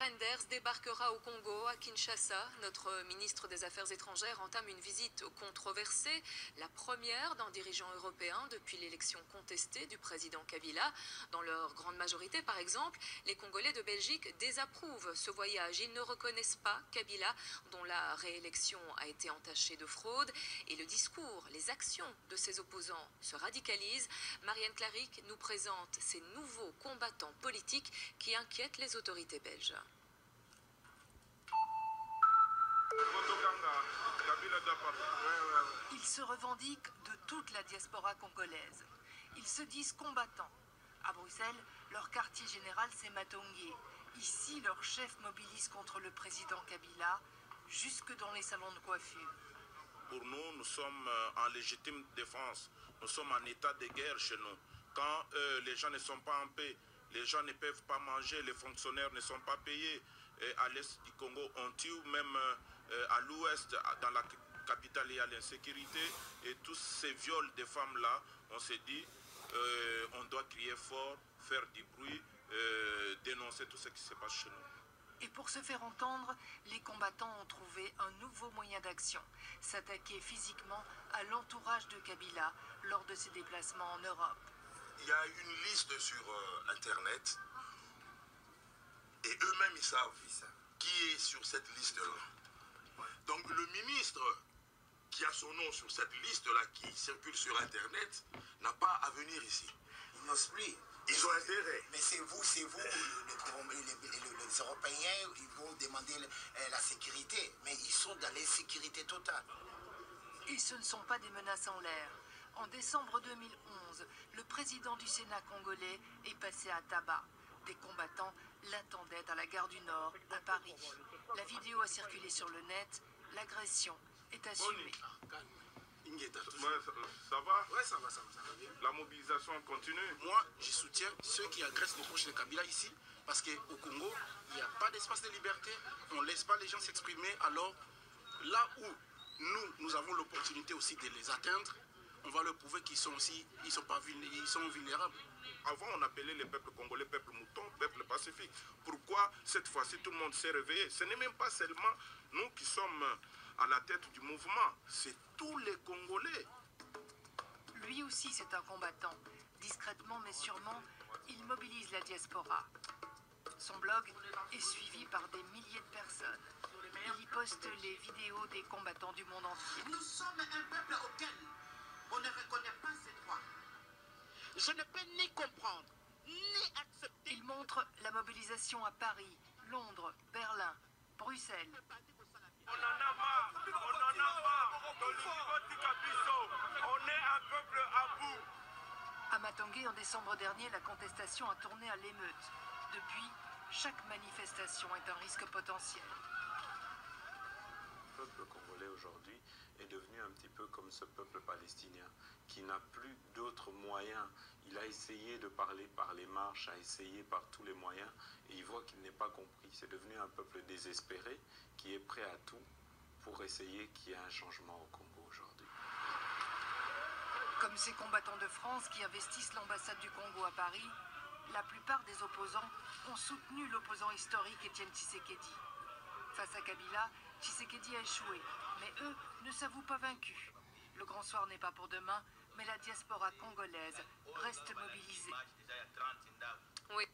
Reinders débarquera au Congo, à Kinshasa. Notre ministre des Affaires étrangères entame une visite controversée, la première d'un dirigeant européen depuis l'élection contestée du président Kabila. Dans leur grande majorité, par exemple, les Congolais de Belgique désapprouvent ce voyage. Ils ne reconnaissent pas Kabila, dont la réélection a été entachée de fraude. Et le discours, les actions de ses opposants se radicalisent. Marianne Claric nous présente ces nouveaux combattants politiques qui inquiètent les autorités belges. Ils se revendiquent de toute la diaspora congolaise. Ils se disent combattants. À Bruxelles, leur quartier général c'est Matongé. Ici, leur chef mobilise contre le président Kabila, jusque dans les salons de coiffure. Pour nous, nous sommes en légitime défense. Nous sommes en état de guerre chez nous. Quand les gens ne sont pas en paix, les gens ne peuvent pas manger, les fonctionnaires ne sont pas payés. Et à l'est du Congo, on tue même à l'ouest, dans la capitale, il y a l'insécurité. Et tous ces viols des femmes-là, on s'est dit, on doit crier fort, faire du bruit, dénoncer tout ce qui se passe chez nous. Et pour se faire entendre, les combattants ont trouvé un nouveau moyen d'action, s'attaquer physiquement à l'entourage de Kabila lors de ses déplacements en Europe. Il y a une liste sur Internet et eux-mêmes ils savent qui est sur cette liste-là. Donc le ministre qui a son nom sur cette liste-là qui circule sur Internet n'a pas à venir ici. Ils n'osent plus. Ils ont intérêt. Mais c'est vous, les Européens, ils vont demander la sécurité, mais ils sont dans l'insécurité totale. Et ce ne sont pas des menaces en l'air. En décembre 2011, le président du Sénat congolais est passé à tabac. Des combattants l'attendaient à la gare du Nord, à Paris. La vidéo a circulé sur le net. L'agression est assumée. Ça va? Ouais, ça va bien. La mobilisation continue. Moi, je soutiens ceux qui agressent les proches de Kabila ici, parce qu'au Congo, il n'y a pas d'espace de liberté, on ne laisse pas les gens s'exprimer. Alors, là où nous avons l'opportunité aussi de les atteindre, on va leur prouver qu'ils sont aussi, ils sont vulnérables. Avant, on appelait les peuples congolais peuple mouton, peuple pacifique. Pourquoi cette fois-ci tout le monde s'est réveillé? Ce n'est même pas seulement nous qui sommes à la tête du mouvement, c'est tous les Congolais. Lui aussi, c'est un combattant. Discrètement mais sûrement, il mobilise la diaspora. Son blog est suivi par des milliers de personnes. Il y poste les vidéos des combattants du monde entier. Nous sommes un peuple auquel on ne reconnaît pas ses droits. Je ne peux ni comprendre, ni accepter. Il montre la mobilisation à Paris, Londres, Berlin, Bruxelles. On en a marre, on est un peuple à bout. À Matongé, en décembre dernier, la contestation a tourné à l'émeute. Depuis, chaque manifestation est un risque potentiel. Le peuple congolais aujourd'hui est devenu un petit peu comme ce peuple palestinien qui n'a plus d'autres moyens. Il a essayé de parler par les marches, a essayé par tous les moyens et il voit qu'il n'est pas compris. C'est devenu un peuple désespéré qui est prêt à tout pour essayer qu'il y ait un changement au Congo aujourd'hui. Comme ces combattants de France qui investissent l'ambassade du Congo à Paris, la plupart des opposants ont soutenu l'opposant historique Étienne Tshisekedi. Face à Kabila, Tshisekedi a échoué, mais eux ne s'avouent pas vaincus. Le grand soir n'est pas pour demain, mais la diaspora congolaise reste mobilisée. Oui.